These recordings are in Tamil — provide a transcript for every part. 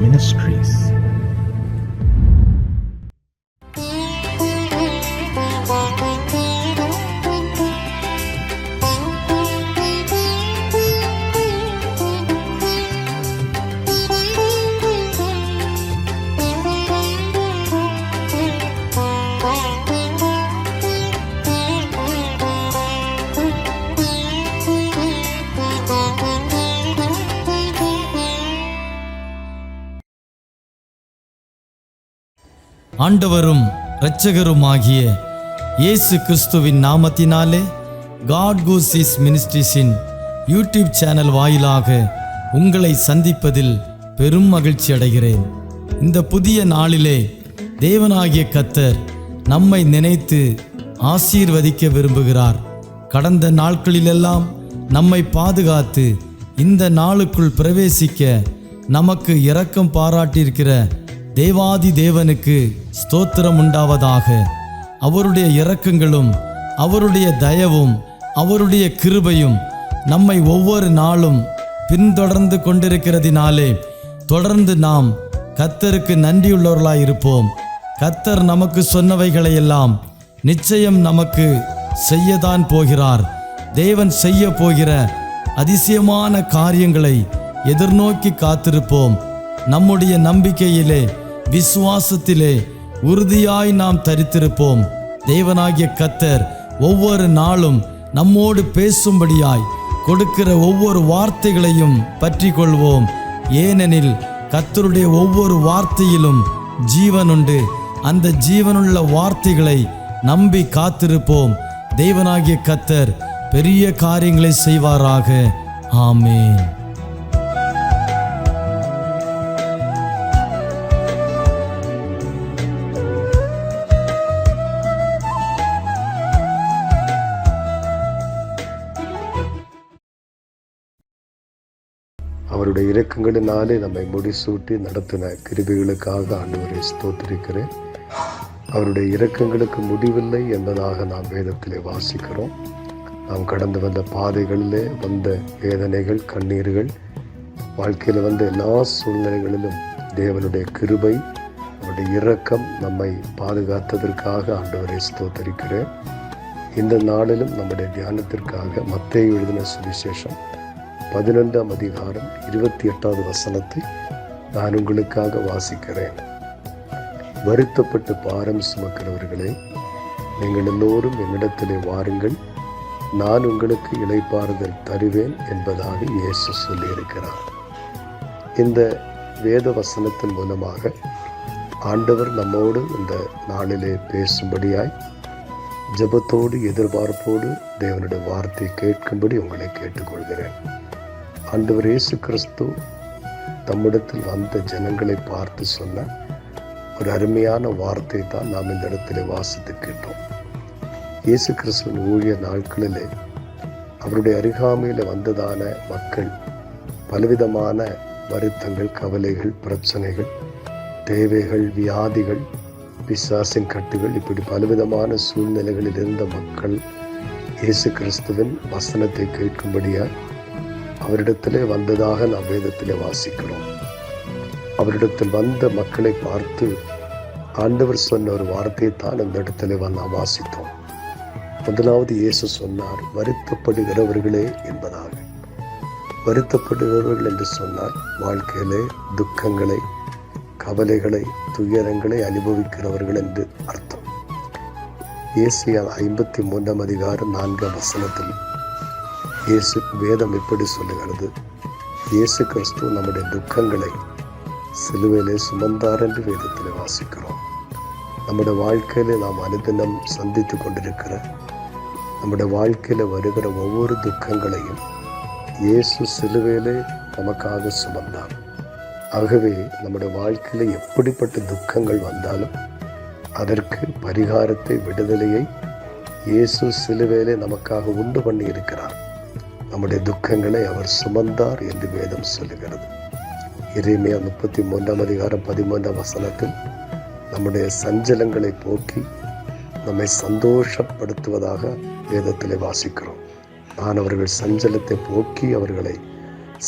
Ministries. ஆண்டவரும் இரட்சகருமாகிய இயேசு கிறிஸ்துவின் நாமத்தினாலே காட் கூஸ் மினிஸ்ட்ரீஸின் யூடியூப் சேனல் வாயிலாக உங்களை சந்திப்பதில் பெரும் மகிழ்ச்சி அடைகிறேன். இந்த புதிய நாளிலே தேவனாகிய கர்த்தர் நம்மை நினைத்து ஆசீர்வதிக்க விரும்புகிறார். கடந்த நாட்களிலெல்லாம் நம்மை பாதுகாத்து இந்த நாளுக்குள் பிரவேசிக்க நமக்கு இரக்கம் பாராட்டியிருக்கிற தேவாதி தேவனுக்கு ஸ்தோத்திரம் உண்டாவதாக. அவருடைய இரக்கங்களும் அவருடைய தயவும் அவருடைய கிருபையும் நம்மை ஒவ்வொரு நாளும் பின்தொடர்ந்து கொண்டிருக்கிறதினாலே தொடர்ந்து நாம் கர்த்தருக்கு நன்றியுள்ளவர்களாய் இருப்போம். கர்த்தர் நமக்கு சொன்னவைகளையெல்லாம் நிச்சயம் நமக்கு செய்யத்தான் போகிறார். தேவன் செய்ய போகிற அதிசயமான காரியங்களை எதிர்நோக்கி காத்திருப்போம். நம்முடைய நம்பிக்கையிலே விசுவாசத்திலே உறுதியாய் நாம் தரித்திருப்போம். தேவனாகிய கர்த்தர் ஒவ்வொரு நாளும் நம்மோடு பேசும்படியாய் கொடுக்கிற ஒவ்வொரு வார்த்தைகளையும் பற்றி கொள்வோம். ஏனெனில் கர்த்தருடைய ஒவ்வொரு வார்த்தையிலும் ஜீவன் உண்டு. அந்த ஜீவனுள்ள வார்த்தைகளை நம்பி காத்திருப்போம். தேவனாகிய கர்த்தர் பெரிய காரியங்களை செய்வாராக. ஆமென். அவருடைய இரக்கங்களினாலே நம்மை முடிசூட்டி நடத்தின கிருபைகளுக்காக ஆண்டவரை ஸ்தோத்திரிக்கிறேன். அவருடைய இரக்கங்களுக்கு முடிவில்லை என்பதாக நாம் வேதத்திலே வாசிக்கிறோம். நாம் கடந்து வந்த பாதைகளிலே வந்த வேதனைகள், கண்ணீர்கள், வாழ்க்கையில் வந்த எல்லா சூழ்நிலைகளிலும் தேவனுடைய கிருபை, அவருடைய இரக்கம் நம்மை பாதுகாத்ததற்காக ஆண்டவரை ஸ்தோத்திரிக்கிறேன். இந்த நாளிலும் நம்முடைய தியானத்திற்காக மத்தேயு எழுதின சுவிசேஷம் 11ஆம் அதிகாரம் 28வது வசனத்தை நான் உங்களுக்காக வாசிக்கிறேன். வருத்தப்பட்டு பாரம் சுமக்கிறவர்களே, நீங்கள் எல்லோரும் என்னிடத்திலே வாருங்கள், நான் உங்களுக்கு இளைப்பாறுதல் தருவேன் என்பதாக இயேசு சொல்லியிருக்கிறார். இந்த வேத வசனத்தின் மூலமாக ஆண்டவர் நம்மோடு இந்த நாளிலே பேசும்படியாய் ஜெபத்தோடு எதிர்பார்ப்போடு தேவனுடைய வார்த்தையை கேட்கும்படி உங்களை கேட்டுக்கொள்கிறேன். ஆண்டவர் இயேசு கிறிஸ்து தம்மிடத்தில் வந்த ஜனங்களை பார்த்து சொன்ன ஒரு அருமையான வார்த்தை தான் நாம் இந்த இடத்துல வாசித்து கேட்டோம். இயேசு கிறிஸ்துவின் ஊழிய நாட்களிலே அவருடைய அருகாமையில் வந்ததான மக்கள் பலவிதமான வருத்தங்கள், கவலைகள், பிரச்சனைகள், தேவைகள், வியாதிகள், பிசாசின் கட்டுகள், இப்படி பலவிதமான சூழ்நிலைகளில் இருந்த மக்கள் இயேசு கிறிஸ்துவின் வசனத்தை கேட்கும்படியாய் அவரிடத்திலே வந்ததாக நாம் வேதத்திலே வாசிக்கிறோம். அவரிடத்தில் வந்த மக்களை பார்த்து ஆண்டவர் சொன்ன ஒரு வார்த்தையை தான் அந்த இடத்திலே நாம் வாசித்தோம். முதலாவது இயேசு சொன்னார், வருத்தப்படுகிறவர்களே என்பதாக. வருத்தப்படுகிறவர்கள் என்று சொன்னால் வாழ்க்கையிலே துக்கங்களை, கவலைகளை, துயரங்களை அனுபவிக்கிறவர்கள் என்று அர்த்தம். ஏசாயா 53ஆம் அதிகாரம் 4ஆம் வசனத்தில் இயேசு வேதம் எப்படி சொல்லுகிறது? இயேசு கிறிஸ்து நம்முடைய துக்கங்களை சிலுவையிலே சுமந்தார் என்று வேதத்தில் வாசிக்கிறோம். நம்முடைய வாழ்க்கையில நாம் அனுதினம் சந்தித்து கொண்டிருக்கிற, நம்முடைய வாழ்க்கையில வருகிற ஒவ்வொரு துக்கங்களையும் இயேசு சிலுவையிலே நமக்காக சுமந்தார். ஆகவே நம்முடைய வாழ்க்கையில எப்படிப்பட்ட துக்கங்கள் வந்தாலும் அதற்கு பரிகாரத்தை, விடுதலையை இயேசு சிலுவையிலே நமக்காக உண்டு பண்ணி இருக்கிறார். நம்முடைய துக்கங்களை அவர் சுமந்தார் என்று வேதம் சொல்லுகிறது. எரேமியா 33ஆம் அதிகாரம் 13ஆம் வசனத்தில் நம்முடைய சஞ்சலங்களை போக்கி நம்மை சந்தோஷப்படுத்துவதாக வேதத்திலே வாசிக்கிறோம். நான் அவர்கள் சஞ்சலத்தை போக்கி அவர்களை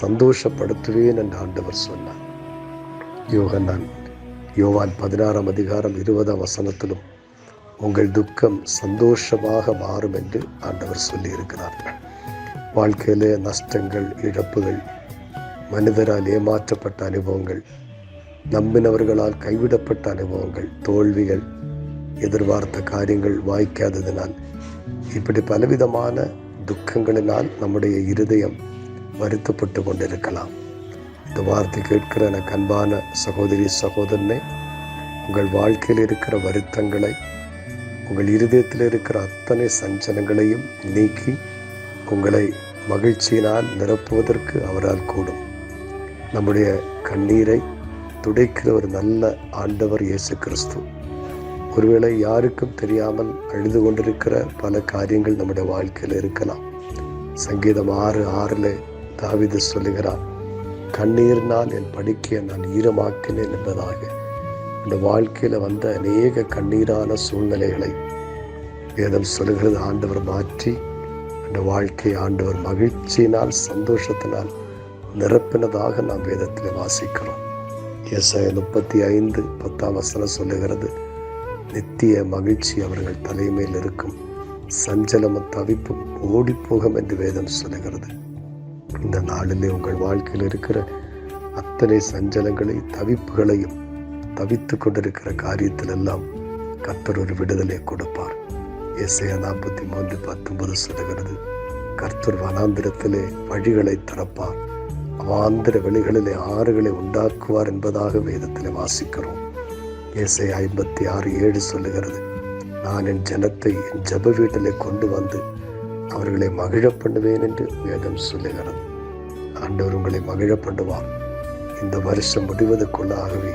சந்தோஷப்படுத்துவேன் என்று ஆண்டவர் சொன்னார். யோவான் 16 அதிகாரம் 20 உங்கள் துக்கம் சந்தோஷமாக மாறும் என்று ஆண்டவர் சொல்லியிருக்கிறார். வாழ்க்கையிலே நஷ்டங்கள், இழப்புகள், மனிதரால் ஏமாற்றப்பட்ட அனுபவங்கள், நம்பினவர்களால் கைவிடப்பட்ட அனுபவங்கள், தோல்விகள், எதிர்பார்த்த காரியங்கள் வாய்க்காததினால், இப்படி பலவிதமான துக்கங்களினால் நம்முடைய இருதயம் வருத்தப்பட்டு கொண்டிருக்கலாம். இந்த வார்த்தை கேட்கிற எனக்கு அன்பான சகோதரி, சகோதரனே, உங்கள் வாழ்க்கையில் இருக்கிற வருத்தங்களை, உங்கள் இருதயத்தில் இருக்கிற அத்தனை சஞ்சலங்களையும் நீக்கி உங்களை மகிழ்ச்சியினால் நிரப்புவதற்கு அவரால் கூடும். நம்முடைய கண்ணீரை துடைக்கிற ஒரு நல்ல ஆண்டவர் இயேசு கிறிஸ்து. ஒருவேளை யாருக்கும் தெரியாமல் அழுது கொண்டிருக்கிற பல காரியங்கள் நம்முடைய வாழ்க்கையில் இருக்கலாம். சங்கீதம் 6:6 தாவீது சொல்லுகிறார், கண்ணீரினால் என் படுக்கையை நான் ஈரமாக்கினேன் என்பதாக. இந்த வாழ்க்கையில் வந்த அநேக கண்ணீரான சூழ்நிலைகளை வேதம் சொல்லுகிறது ஆண்டவர் மாற்றி இந்த வாழ்க்கையை ஆண்டவர் மகிழ்ச்சியினால், சந்தோஷத்தினால் நிரப்பினதாக நாம் வேதத்தில் வாசிக்கிறோம். ஏசாயா 35:10 சொல்லுகிறது, நித்திய மகிழ்ச்சி அவர்கள் தலைமையில் இருக்கும், சஞ்சலமும் தவிப்பும் ஓடிப்போகும் என்று வேதம் சொல்லுகிறது. இந்த நாளிலே உங்கள் வாழ்க்கையில் இருக்கிற அத்தனை சஞ்சலங்களை, தவிப்புகளையும், தவித்து கொண்டிருக்கிற காரியத்தில் எல்லாம் கர்த்தர் ஒரு விடுதலை கொடுப்பார். ஏசாயா 43:19 சொல்லுகிறது, கர்த்தர் வனாந்திரத்திலே வழிகளை திறப்பார், அவாந்திர வெளிகளிலே ஆறுகளை உண்டாக்குவார் என்பதாக வேதத்திலே வாசிக்கிறோம். ஏசாயா 56:7 சொல்லுகிறது, நான் என் ஜனத்தை என் ஜெப வீட்டிலே கொண்டு வந்து அவர்களை மகிழ பண்ணுவேன் என்று வேதம் சொல்லுகிறது. ஆண்டவர் உங்களை மகிழ பண்ணுவார். இந்த வருஷம் முடிவதற்குள்ளாகவே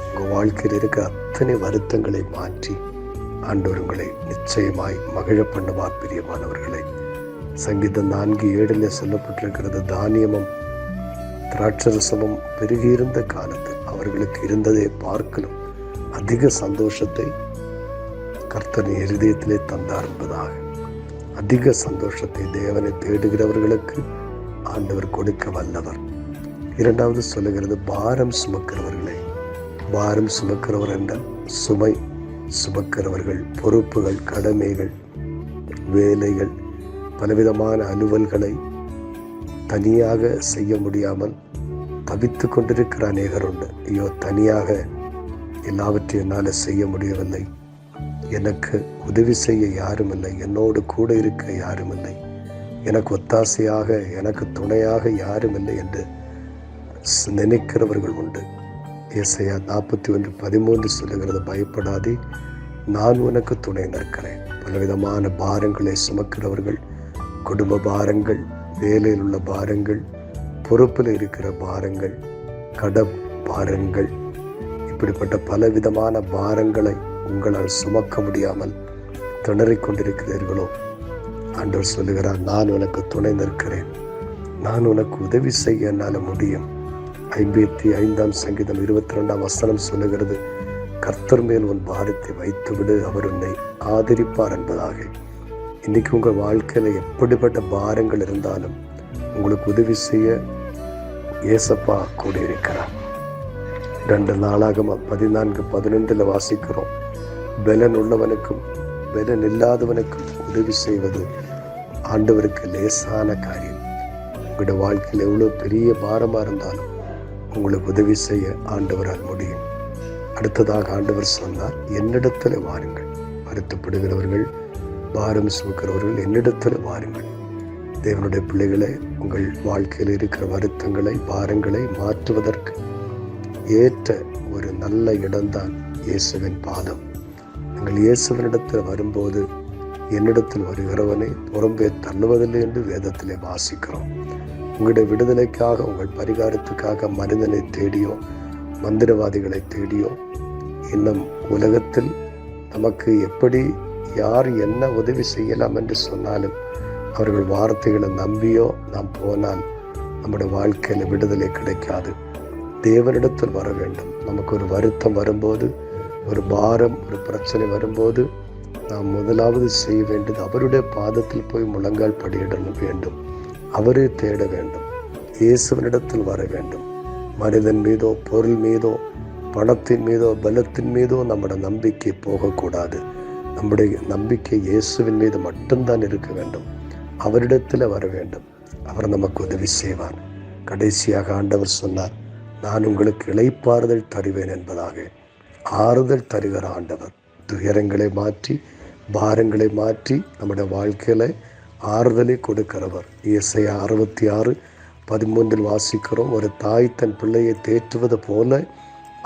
உங்கள் வாழ்க்கையில் இருக்கிற அத்தனை வருத்தங்களை மாற்றி ஆண்டவர் உங்களை நிச்சயமாய் மகிழ பண்ணுவார். பிரியமானவர்களை, சங்கீதம் 4:7 சொல்லப்பட்டிருக்கிறது, தானியமும் திராட்சரசமும் பெருகியிருந்த காலத்தில் அவர்களுக்கு இருந்ததை பார்க்கலும் அதிக சந்தோஷத்தை கர்த்தரின் இருதயத்திலே தந்தார் என்பதாக. அதிக சந்தோஷத்தை தேவனை தேடுகிறவர்களுக்கு ஆண்டவர் கொடுக்க வல்லவர். 2வது சொல்லுகிறது, பாரம் சுமக்கிறவர்களே. பாரம் சுமக்கிறவர் என்றால் சுமை சுமக்கிறவர்கள், பொறுப்புகள், கடமைகள், வேலைகள், பலவிதமான அலுவல்களை தனியாக செய்ய முடியாமல் தவித்து கொண்டிருக்கிற அநேகர் உண்டு. ஐயோ, தனியாக எல்லாவற்றையும் என்னால் செய்ய முடியவில்லை, எனக்கு உதவி செய்ய யாரும் இல்லை, என்னோடு கூட இருக்க யாரும் இல்லை, எனக்கு ஒத்தாசையாக, எனக்கு துணையாக யாரும் இல்லை என்று நினைக்கிறவர்கள் உண்டு. ஏசாயா 41:13 சொல்லுகிறது, பயப்படாதே, நான் உனக்கு துணை நிற்கிறேன். பலவிதமான பாரங்களை சுமக்கிறவர்கள், குடும்ப பாரங்கள், வேலையில் உள்ள பாரங்கள், பொறுப்பில் இருக்கிற பாரங்கள், பாரங்கள், இப்படிப்பட்ட பலவிதமான பாரங்களை உங்களால் சுமக்க முடியாமல் திணறிக் கொண்டிருக்கிறீர்களோ, ஆண்டவர் சொல்லுகிறார், நான் உனக்கு துணை நிற்கிறேன், நான் உனக்கு உதவி செய்ய என்னால் முடியும். 55 சங்கீதம் 22 சொல்லுகிறது, கர்த்தர் மேல் உன் பாரத்தை வைத்துவிடு, அவர் உன்னை ஆதரிப்பார் என்பதாக. இன்னைக்கு உங்கள் வாழ்க்கையில் எப்படிப்பட்ட பாரங்கள் இருந்தாலும் உங்களுக்கு உதவி செய்ய ஏசப்பா கூடியிருக்கிறார். 2 நாளாகமம் 14:11 வாசிக்கிறோம், பலன் உள்ளவனுக்கும் பலன் இல்லாதவனுக்கும் உதவி செய்வது ஆண்டவருக்கு லேசான காரியம். உங்களுடைய வாழ்க்கையில் எவ்வளோ பெரிய பாரமாக இருந்தாலும் உங்களுக்கு உதவி செய்ய ஆண்டவரால் முடியும். அடுத்ததாக ஆண்டவர் சொன்னார், என்னிடத்தில் வாருங்கள், வருத்தப்படுகிறவர்கள், பாரம் சுமக்கிறவர்கள், என்னிடத்தில் வாருங்கள். தேவனுடைய பிள்ளைகளை, உங்கள் வாழ்க்கையில் இருக்கிற வருத்தங்களை, பாரங்களை மாற்றுவதற்கு ஏற்ற ஒரு நல்ல இடம்தான் இயேசுவின் பாதம். நீங்கள் இயேசுவினிடத்தில் வரும்போது, என்னிடத்தில் வருகிறவனை புறம்பே தள்ளுவதில்லை என்று வேதத்திலே வாசிக்கிறோம். உங்களுடைய விடுதலைக்காக, உங்கள் பரிகாரத்துக்காக மனிதனை தேடியோ, மந்திரவாதிகளை தேடியோ, இன்னும் உலகத்தில் நமக்கு எப்படி யார் என்ன உதவி செய்யலாம் என்று சொன்னாலும் அவர்கள் வார்த்தைகளை நம்பியோ நாம் போனால் நம்முடைய வாழ்க்கையில் விடுதலை கிடைக்காது. தேவனிடத்தில் வர வேண்டும். நமக்கு ஒரு வருத்தம் வரும்போது, ஒரு பாரம், ஒரு பிரச்சனை வரும்போது நாம் முதலாவது செய்ய வேண்டியது அவருடைய பாதத்தில் போய் முழங்கால் படியிட வேண்டும். அவரை தேட வேண்டும். இயேசுவனிடத்தில் வர வேண்டும். மனிதன் மீதோ பொருள் மீதோ பணத்தின் மீதோ பலத்தின் மீதோ நம்முடைய நம்பிக்கை போகக்கூடாது. நம்முடைய நம்பிக்கை இயேசுவின் மீது மட்டும்தான் இருக்க வேண்டும். அவரிடத்தில் வர வேண்டும். அவர் நமக்கு உதவி செய்வார். கடைசியாக ஆண்டவர் சொன்னார், நான் உங்களுக்கு இளைப்பாறுதல் தருவேன் என்பதாக. ஆறுதல் தருகிற ஆண்டவர். துயரங்களை மாற்றி பாரங்களை மாற்றி நம்முடைய வாழ்க்கையில ஆறுதலை கொடுக்கிறவர். ஏசாயா 66:13 வாசிக்கிறோம், ஒரு தாய் தன் பிள்ளையை தேற்றுவது போல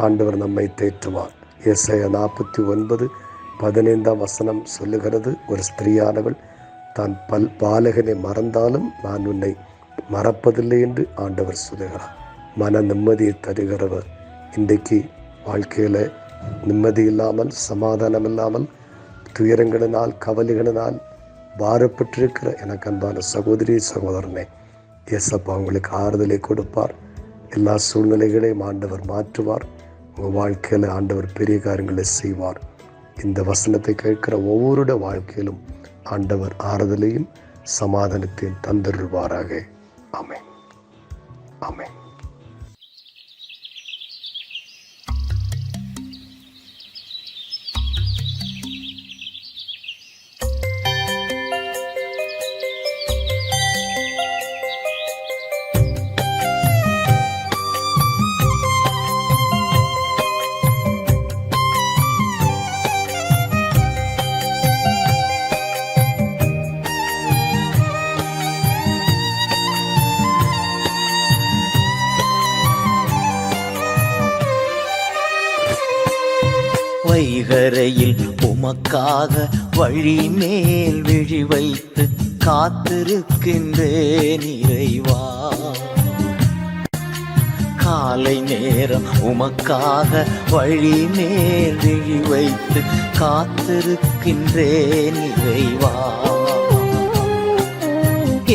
ஆண்டவர் நம்மை தேற்றுவார். ஏசாயா 49:15 சொல்லுகிறது, ஒரு ஸ்திரீயானவள் தான் பாலகனை மறந்தாலும் நான் உன்னை மறப்பதில்லை என்று ஆண்டவர் சொல்லுகிறார். மன நிம்மதியை தருகிறவர். இன்றைக்கு வாழ்க்கையில் நிம்மதி இல்லாமல், சமாதானம் இல்லாமல், துயரங்களினால் கவலைகளினால் பாரப்பட்டிருக்கிற எனக்கு அன்பான சகோதரி சகோதரனே, இயேசப்பா உங்களுக்கு ஆறுதலை கொடுப்பார். எல்லா சூழ்நிலைகளையும் ஆண்டவர் மாற்றுவார். உங்கள் வாழ்க்கையில் ஆண்டவர் பெரிய காரியங்களை செய்வார். இந்த வசனத்தை கேட்கிற ஒவ்வொருடைய வாழ்க்கையிலும் ஆண்டவர் ஆறுதலையும் சமாதானத்தையும் தந்தருள்வாராக. ஆமென். ஆமென். வைகரையில் உமக்காக வழி மேல் விழி வைத்து காத்திருக்கின்றேன் இறைவா. காலை நேரம் உமக்காக வழி மேல் விழி வைத்து காத்திருக்கின்றேன் இறைவா.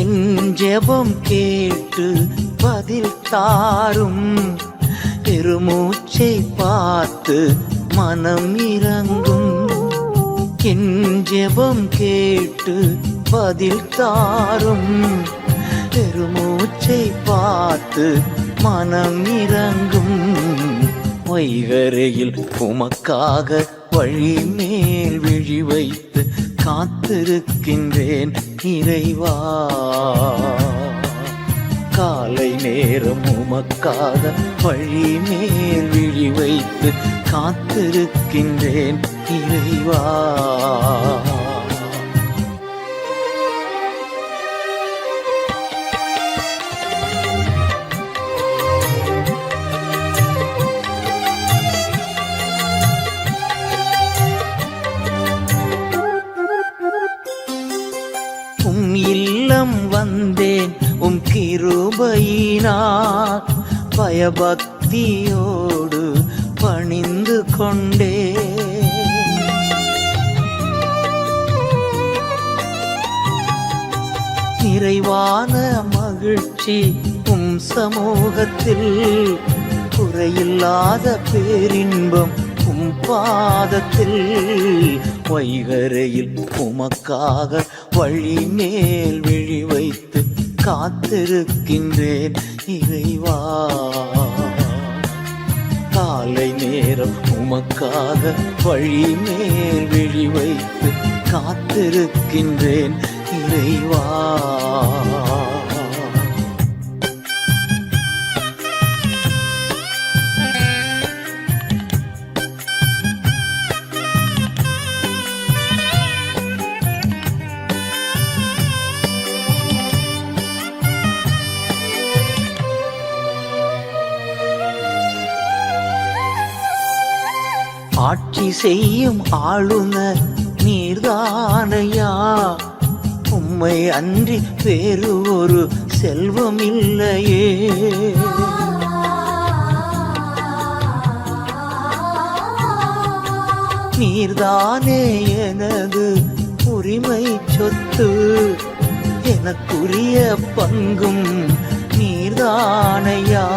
என் ஜெபம் கேட்டு பதில் தாரும், பெருமூச்சை பார்த்து மனம் இறங்கும். என் ஜெபம் கேட்டு பதில் தாரும், பெருமூச்சை பார்த்து மனம் இறங்கும். வைகரையில் உமக்காக வழி மேல் விழி வைத்து காத்திருக்கின்றேன் இறைவா. காலை நேரம் உமக்காக வழி மேல் விழி வைத்து காத்திருக்கின்றேன் இறைவா. உம் இல்லம் வந்தேன் உம் கிருபையினார், பயபக்தியோடு பணிந்து கொண்டே. நிறைவான மகிழ்ச்சி உம் சமூகத்தில், குறையில்லாத பேரின்பம் உம் பாதத்தில். வைகரையில் உமக்காக வழி மேல் விழி வைத்து காத்திருக்கின்றேன் இறைவா. காலை நேரம் உமக்காக வழி மேல் விழி வைத்து காத்திருக்கின்றேன் இறைவா. ஆட்சி செய்யும் ஆளுநர் நீர்தானையா, உம்மை அன்றி வேறு ஒரு செல்வம் இல்லையே. நீர்தானே எனது உரிமை சொத்து, எனக்குரிய பங்கும் நீர்தானையா.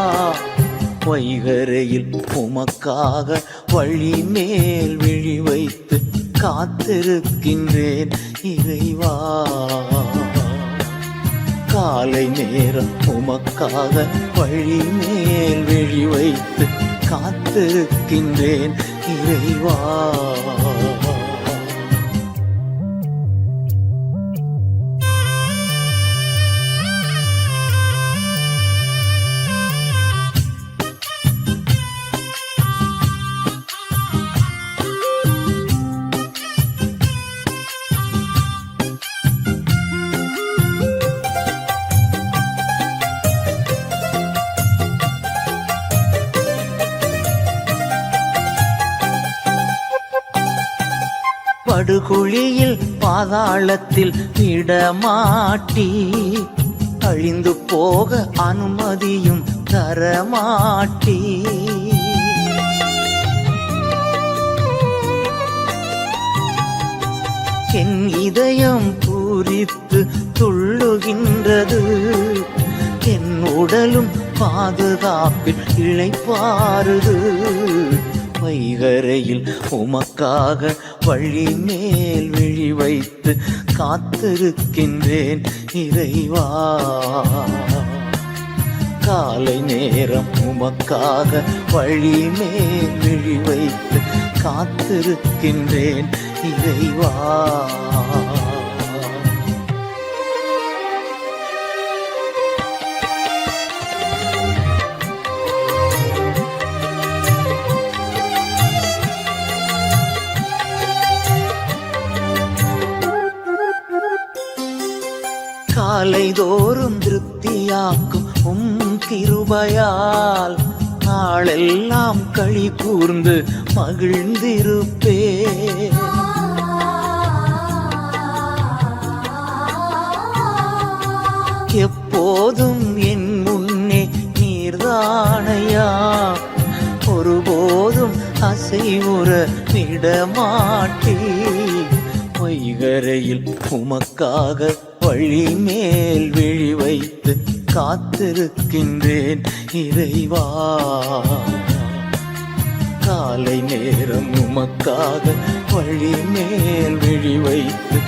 வைகரையில் உமக்காக வழி மேல் விழி வைத்து காத்திருக்கின்றேன் இறைவா. காலை நேரம் உமக்காக வழி மேல் விழி வைத்து காத்திருக்கின்றேன் இறைவா. படுகுழியில் பாதாளத்தில் விடமாட்டி அழிந்து போக அனுமதியும் தரமாட்டி என் இதயம் பூரித்து துள்ளுகின்றது, என் உடலும் பாதுகாப்பில் இளைப்பாறுது. வைகரையில் உமக்காக வழி மேல் விழி வைத்து காத்திருக்கின்றேன் இறைவா. காலை நேரம் உமக்காக வழி மேல் விழி வைத்து காத்திருக்கின்றேன் இறைவா. காலைதோறும் திருப்தியாக்கும் கிருபையால் நாளெல்லாம் களி கூர்ந்து மகிழ்ந்திருப்பே. எப்போதும் என் முன்னே நீர்தானையா, ஒருபோதும் அசைவுற விடமாட்டே. வைகரையில் உமக்காக வழி மேல் விழி வைத்து காத்திருக்கின்றேன் இறைவா. காலை நேரம் உமக்காக வழி மேல் விழி வைத்து